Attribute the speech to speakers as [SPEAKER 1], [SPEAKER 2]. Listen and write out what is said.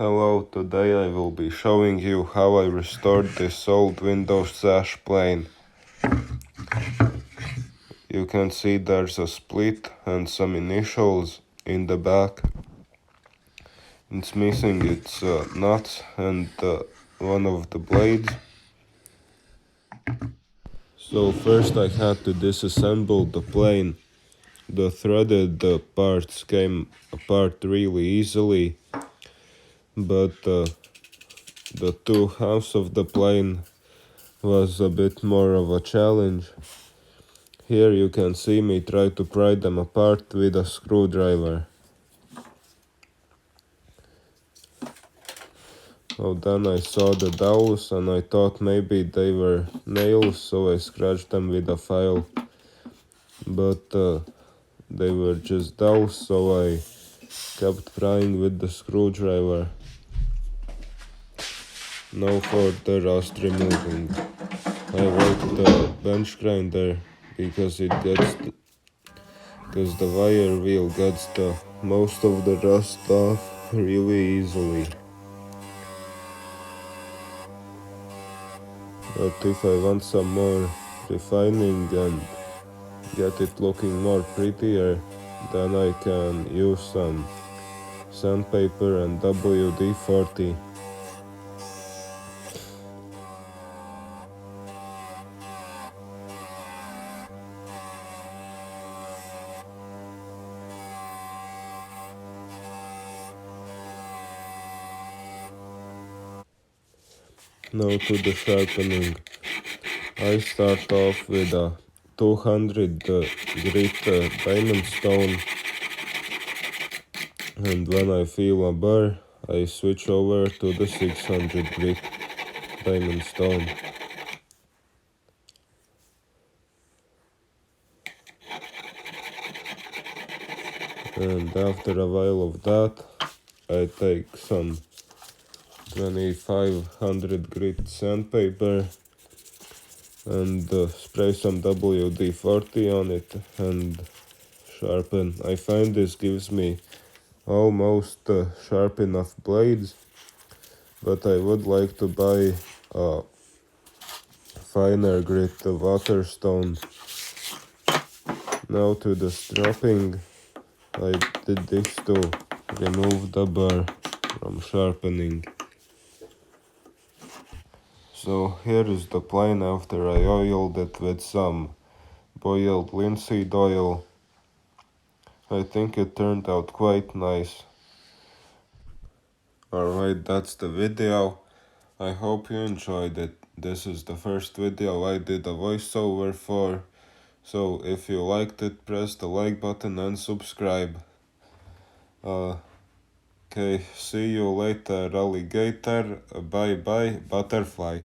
[SPEAKER 1] Hello, today I will be showing you how I restored this old Windows sash plane. You can see there's a split and some initials in the back. It's missing its nuts and one of the blades. So first I had to disassemble the plane. The threaded parts came apart really easily, but the two halves of the plane was a bit more of a challenge. Here you can see me try to pry them apart with a screwdriver. So then I saw the dowels and I thought maybe they were nails, so I scratched them with a file. But they were just dowels, so I kept prying with the screwdriver. No further rust removing. I like the bench grinder because the wire wheel gets the most of the rust off really easily. But if I want some more refining and get it looking more prettier, then I can use some sandpaper and WD-40. Now to the sharpening. I start off with a 200 grit diamond stone, and when I feel a burr, I switch over to the 600 grit diamond stone. And after a while of that, I take some 2500 grit sandpaper and spray some WD-40 on it and sharpen. I find this gives me almost sharp enough blades, but I would like to buy a finer grit waterstone. Now to the stropping. I did this to remove the burr from sharpening. So here is the plane after I oiled it with some boiled linseed oil. I think it turned out quite nice. Alright, that's the video. I hope you enjoyed it. This is the first video I did a voiceover for. So if you liked it, press the like button and subscribe. Okay, see you later, alligator. Bye bye, butterfly.